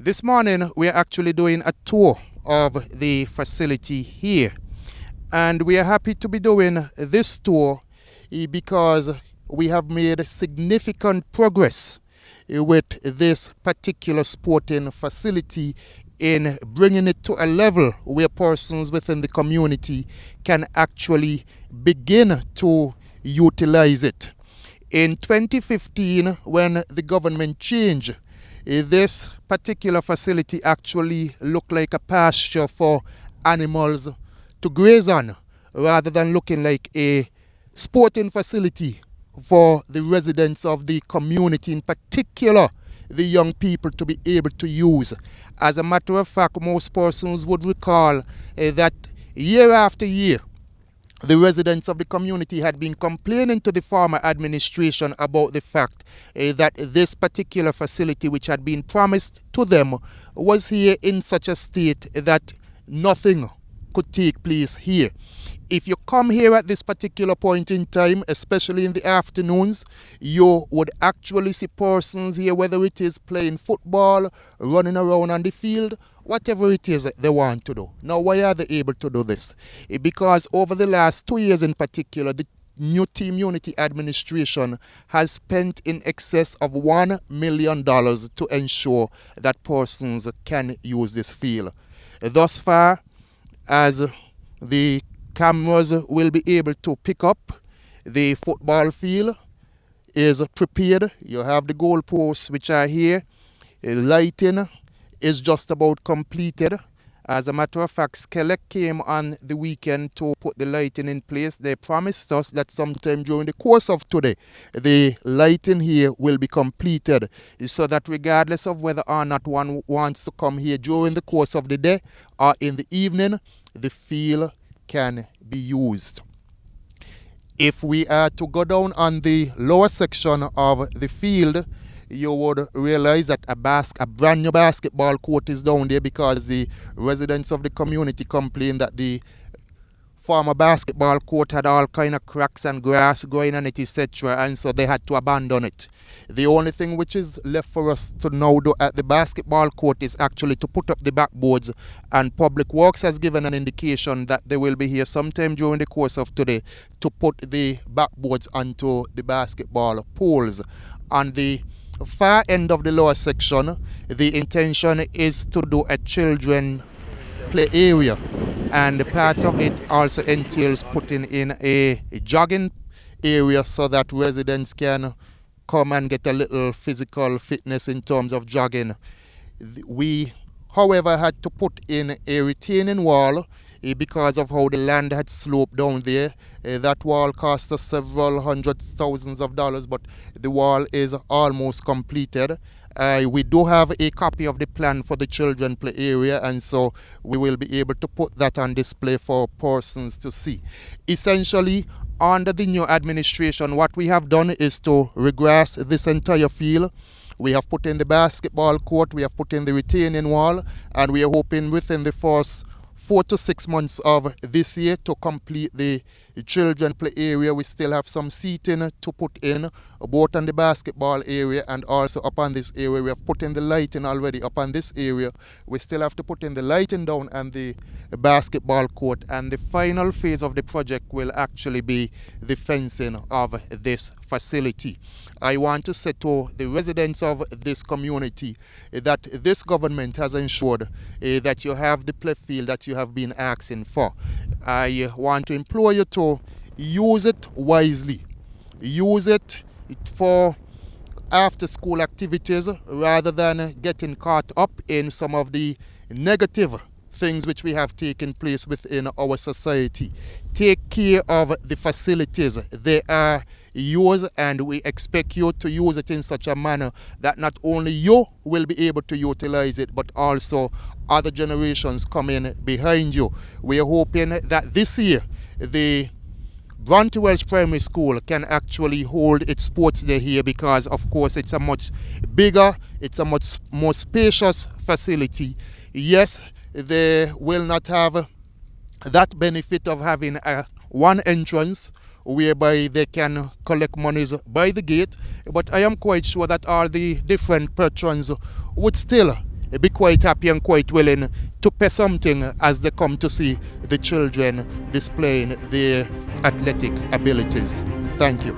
This morning we are actually doing a tour of the facility here, and we are happy to be doing this tour because we have made significant progress with this particular sporting facility in bringing it to a level where persons within the community can actually begin to utilize it. In 2015, when the government changed, this particular facility actually looked like a pasture for animals to graze on, rather than looking like a sporting facility for the residents of the community, in particular the young people, to be able to use. As a matter of fact, most persons would recall that year after year, the residents of the community had been complaining to the former administration about the fact that this particular facility, which had been promised to them, was here in such a state that nothing could take place here. If you come here at this particular point in time, especially in the afternoons, you would actually see persons here, whether it is playing football, running around on the field, whatever it is they want to do. Now, why are they able to do this? Because over the last 2 years in particular, the new Team Unity administration has spent in excess of $1 million to ensure that persons can use this field. Thus far, as the cameras will be able to pick up, the football field is prepared. You have the goalposts which are here. Lighting is just about completed. As a matter of fact, Skelec came on the weekend to put the lighting in place. They promised us that sometime during the course of today, the lighting here will be completed, so that regardless of whether or not one wants to come here during the course of the day or in the evening, the field can be used. If we are to go down on the lower section of the field, you would realize that a brand new basketball court is down there, because the residents of the community complained that the former basketball court had all kind of cracks and grass growing on it, etc., and so they had to abandon it. The only thing which is left for us to now do at the basketball court is actually to put up the backboards, and Public Works has given an indication that they will be here sometime during the course of today to put the backboards onto the basketball poles. On the far end of the lower section, the intention is to do a children play area, and part of it also entails putting in a jogging area so that residents can come and get a little physical fitness in terms of jogging. We, however, had to put in a retaining wall because of how the land had sloped down there. That wall cost us several hundreds, thousands of dollars, but the wall is almost completed. We do have a copy of the plan for the children play area, and so we will be able to put that on display for persons to see. Essentially, under the new administration, what we have done is to regrass this entire field. We have put in the basketball court, we have put in the retaining wall, and we are hoping within the first 4 to 6 months of this year to complete the children play area. We still have some seating to put in, both on the basketball area and also up on this area. We have put in the lighting already up on this area. We still have to put in the lighting down on the basketball court, and the final phase of the project will actually be the fencing of this facility. I want to say to the residents of this community that this government has ensured that you have the play field that you have been asking for. I want to implore you to use it wisely. Use it for after school activities rather than getting caught up in some of the negative things which we have taken place within our society. Take care of the facilities. They are yours, and we expect you to use it in such a manner that not only you will be able to utilize it, but also other generations coming behind you. We are hoping that this year the Bronte-Welsh Primary School can actually hold its sports day here, because of course it's a much bigger, it's a much more spacious facility. Yes, they will not have that benefit of having one entrance whereby they can collect monies by the gate, but I am quite sure that all the different patrons would still be quite happy and quite willing to pay something as they come to see the children displaying their athletic abilities. Thank you.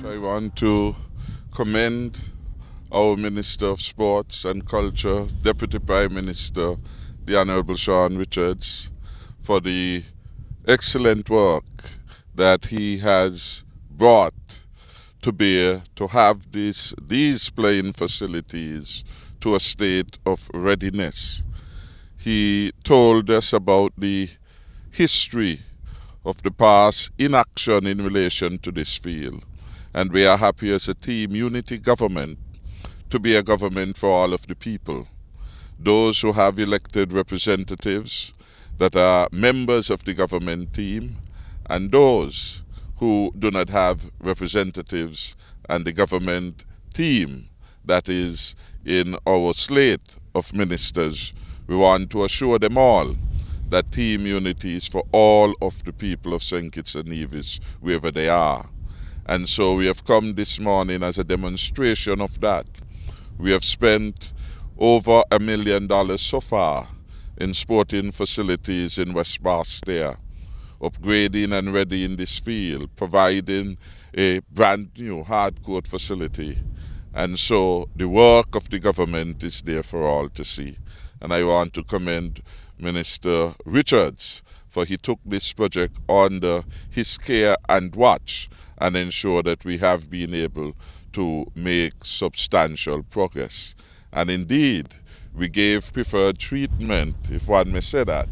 I want to commend our Minister of Sports and Culture, Deputy Prime Minister, the Honourable Shawn Richards, for the excellent work that he has brought to bear to have these playing facilities to a state of readiness. He told us about the history of the past inaction in relation to this field. And we are happy as a team unity government to be a government for all of the people. Those who have elected representatives that are members of the government team, and those who do not have representatives and the government team that is in our slate of ministers. We want to assure them all that team unity is for all of the people of St. Kitts and Nevis, wherever they are. And so we have come this morning as a demonstration of that. We have spent over $1 million so far in sporting facilities in West Barstow, upgrading and readying this field, providing a brand new hardcourt facility. And so the work of the government is there for all to see. And I want to commend Minister Richards for he took this project under his care and watch and ensure that we have been able to make substantial progress. And indeed, we gave preferred treatment, if one may say that,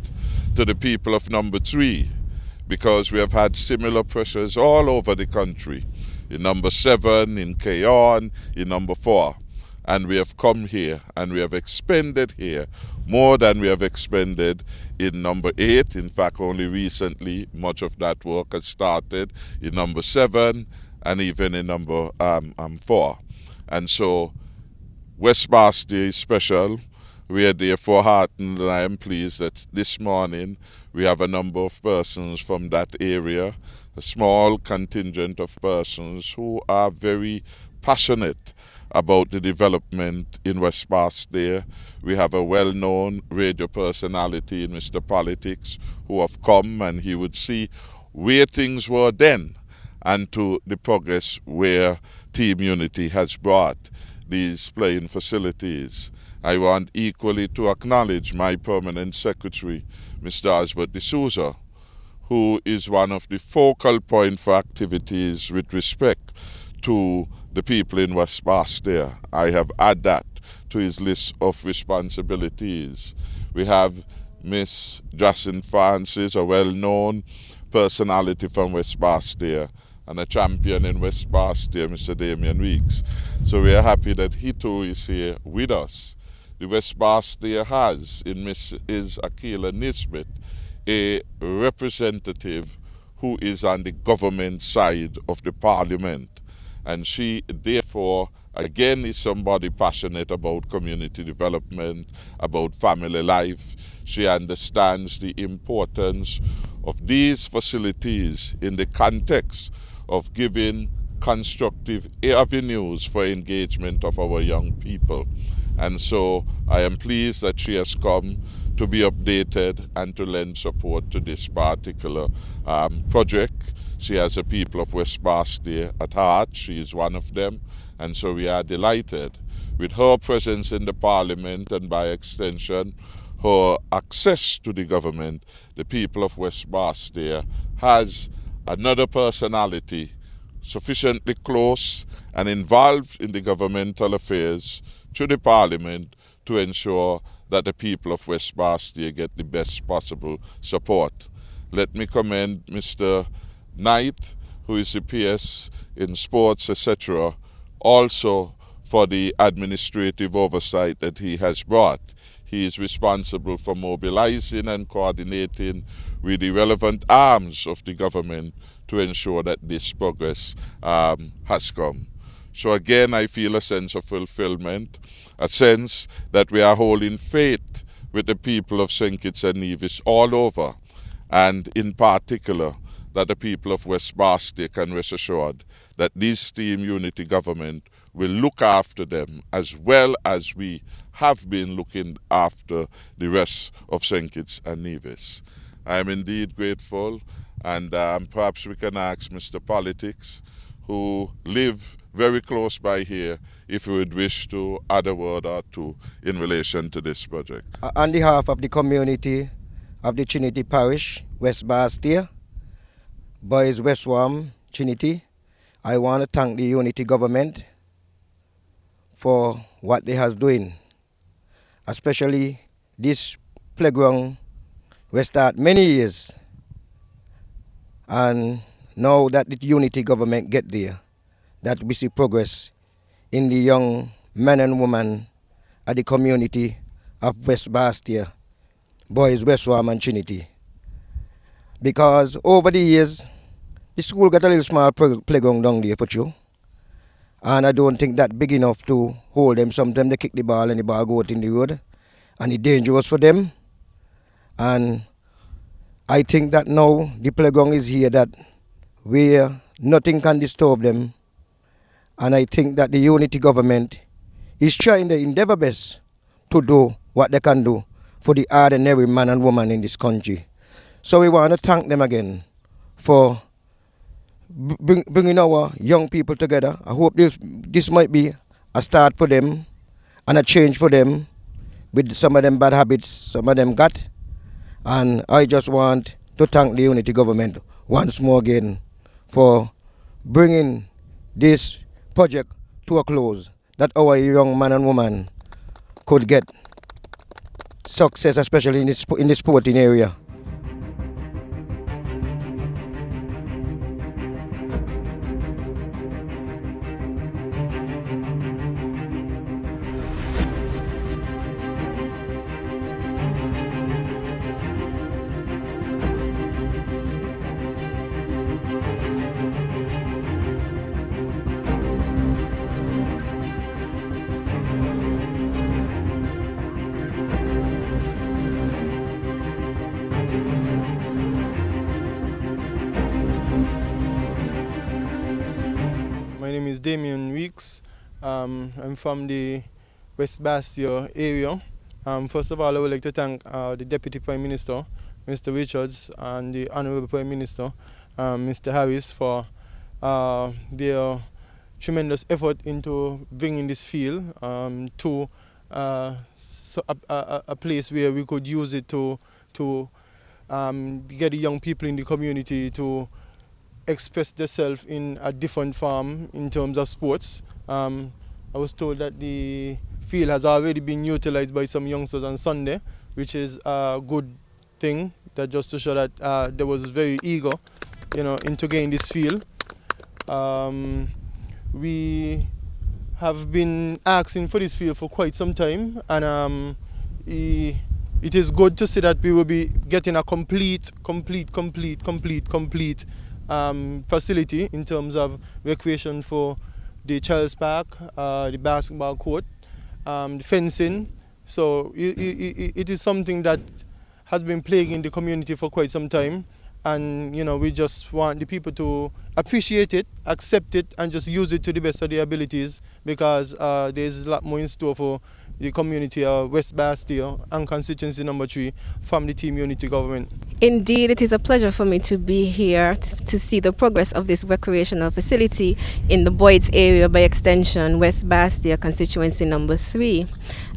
to the people of number 3, because we have had similar pressures all over the country, in number 7, in Keon, in number 4. And we have come here and we have expended here more than we have expended in number 8. In fact, only recently much of that work has started in number 7 and even in number 4. And so West Barstow is special. We are therefore heartened, and I am pleased that this morning we have a number of persons from that area, a small contingent of persons who are very passionate about the development in West Barstow. We have a well-known radio personality in Mr. Politics who have come, and he would see where things were then and to the progress where Team Unity has brought these playing facilities. I want equally to acknowledge my permanent secretary, Mr. Osbert DeSuza, who is one of the focal point for activities with respect to the people in West Barstow. I have added that to his list of responsibilities. We have Miss Jacinth Francis, a well-known personality from West Barstow, and a champion in West Barstow, Mr. Damien Weeks. So we are happy that he too is here with us. The West Barstow has in Mrs. Akilah Byron-Nisbett a representative who is on the government side of the parliament. And she, therefore, again is somebody passionate about community development, about family life. She understands the importance of these facilities in the context of giving constructive avenues for engagement of our young people. And so I am pleased that she has come to be updated and to lend support to this particular project. She has the people of West Barstow at heart. She is one of them. And so we are delighted with her presence in the Parliament and by extension her access to the government. The people of West Barstow has another personality sufficiently close and involved in the governmental affairs to the Parliament to ensure that the people of West Barstow get the best possible support. let me commend Mr. Knight, who is the PS in sports, etc., also for the administrative oversight that he has brought. He is responsible for mobilizing and coordinating with the relevant arms of the government to ensure that this progress has come. So again, I feel a sense of fulfillment, a sense that we are holding faith with the people of St. Kitts and Nevis all over, and in particular, that the people of West Bastia can rest assured that this Team Unity government will look after them as well as we have been looking after the rest of St. Kitts and Nevis. I am indeed grateful, and perhaps we can ask Mr. Politics, who live very close by here, if you would wish to add a word or two in relation to this project. On behalf of the community of the Trinity Parish, West Bastia, Boyd'S West Warm, Trinity, I want to thank the Unity government for what they has doing, especially this playground we start many years, and now that the Unity government get there, that we see progress in the young men and women of the community of West Bastia, Boyd'S West Warm and Trinity. Because over the years, the school got a little small playground down there for you. And I don't think that big enough to hold them. Sometimes they kick the ball and the ball go out in the road. And it's dangerous for them. And I think that now the playground is here that where nothing can disturb them. And I think that the Unity government is trying their endeavor best to do what they can do for the ordinary man and woman in this country. So we want to thank them again for bringing our young people together. I hope this might be a start for them and a change for them with some of them bad habits some of them got. And I just want to thank the Unity government once more again for bringing this project to a close, that our young man and woman could get success, especially in the sporting area. My name is Damien Weeks. I'm from the West Bastia area. First of all, I would like to thank the Deputy Prime Minister, Mr. Richards, and the Honourable Prime Minister, Mr. Harris, for their tremendous effort into bringing this field to a place where we could use it to get the young people in the community to express themselves in a different form in terms of sports. I was told that the field has already been utilized by some youngsters on Sunday, which is a good thing, that just to show that they was very eager, into getting this field. We have been asking for this field for quite some time, and it is good to see that we will be getting a complete facility in terms of recreation for the child's park, the basketball court, the fencing. So it is something that has been plaguing the community for quite some time, and we just want the people to appreciate it, accept it, and just use it to the best of their abilities, because there's a lot more in store for the community of West Bastia and Constituency number 3 from the Team Unity government. Indeed, it is a pleasure for me to be here to see the progress of this recreational facility in the Boyd'S area, by extension West Bastia Constituency number 3.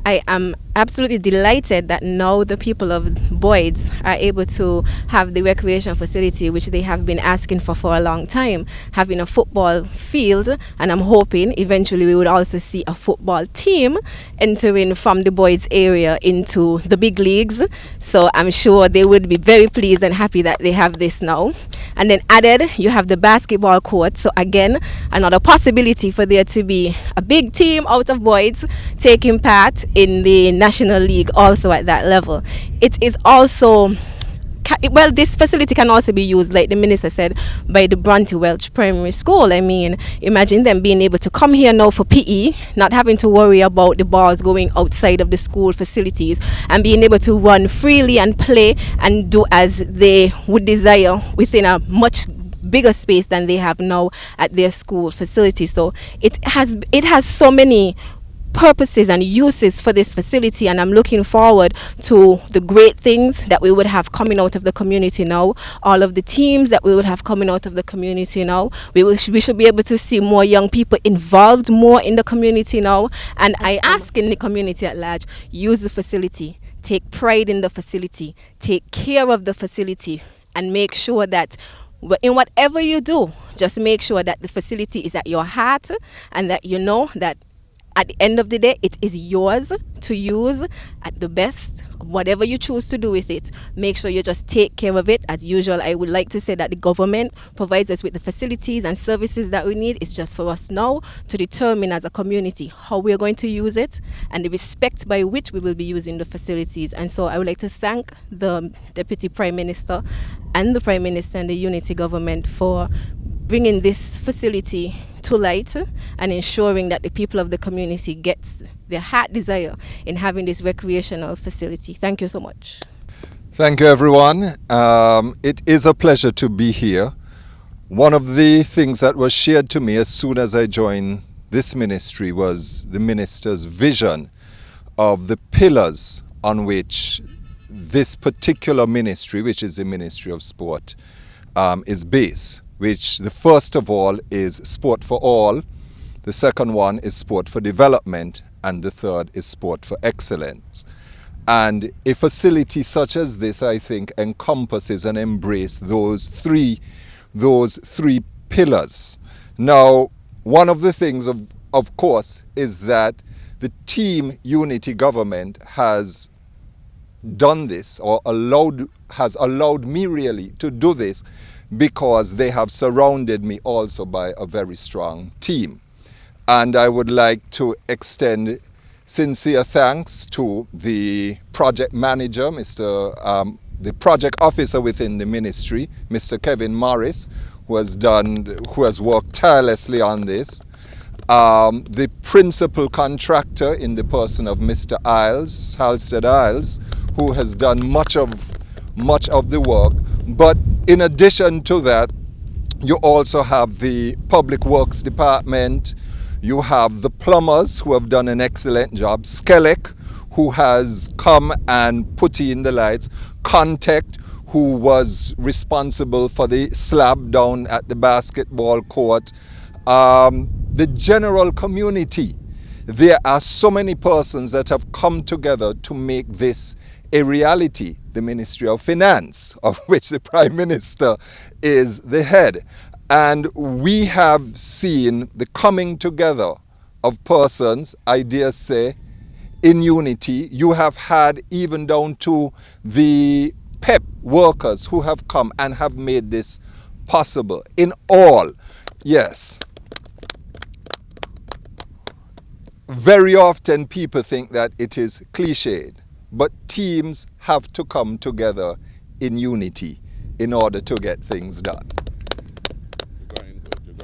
I am absolutely delighted that now the people of Boyd'S are able to have the recreation facility which they have been asking for a long time, having a football field, and I'm hoping eventually we would also see a football team enter entering from the Boyd'S area into the big leagues. So I'm sure they would be very pleased and happy that they have this now. And then added, you have the basketball court. So again, another possibility for there to be a big team out of Boyd'S taking part in the National League also at that level. It is also, well, this facility can also be used, like the minister said, by the Bronte Welch Primary School. I mean, imagine them being able to come here now for PE, not having to worry about the balls going outside of the school facilities, and being able to run freely and play and do as they would desire within a much bigger space than they have now at their school facility. So it has so many purposes and uses for this facility, and I'm looking forward to the great things that we would have coming out of the community now, all of the teams that we would have coming out of the community now. We should be able to see more young people involved more in the community now, and I ask in the community at large, use the facility, take pride in the facility, take care of the facility, and make sure that in whatever you do, just make sure that the facility is at your heart, and that you know that at the end of the day, it is yours to use at the best, whatever you choose to do with it. Make sure you just take care of it. As usual, I would like to say that the government provides us with the facilities and services that we need. It's just for us now to determine as a community how we are going to use it and the respect by which we will be using the facilities. And so I would like to thank the Deputy Prime Minister and the Prime Minister and the Unity Government for bringing this facility to light and ensuring that the people of the community gets their heart desire in having this recreational facility. Thank you so much. Thank you, everyone. It is a pleasure to be here. One of the things that was shared to me as soon as I joined this ministry was the minister's vision of the pillars on which this particular ministry, which is the Ministry of Sport, is based. Which the first of all is sport for all, the second one is sport for development, and the third is sport for excellence. And a facility such as this, I think, encompasses and embraces those three pillars. Now, one of the things, of course, is that the team Unity government has done this, or has allowed me really to do this, because they have surrounded me also by a very strong team. And I would like to extend sincere thanks to the project manager, the project officer within the ministry, Mr. Kevin Morris, who has worked tirelessly on this. The principal contractor in the person of Mr. Isles, Halstead Isles, who has done much of the work. But in addition to that, you also have the Public Works Department, you have the plumbers who have done an excellent job, Skelec, who has come and put in the lights, Contact, who was responsible for the slab down at the basketball court, the general community. There are so many persons that have come together to make this a reality. The Ministry of Finance, of which the Prime Minister is the head. And we have seen the coming together of persons, I dare say, in unity. You have had even down to the PEP workers who have come and have made this possible. In all, yes. Very often people think that it is cliched. But teams have to come together in unity in order to get things done.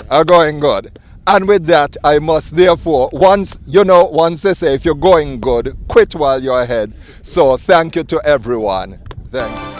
Are going good. And with that, I must therefore, once they say if you're going good, quit while you're ahead. So thank you to everyone. Thank you.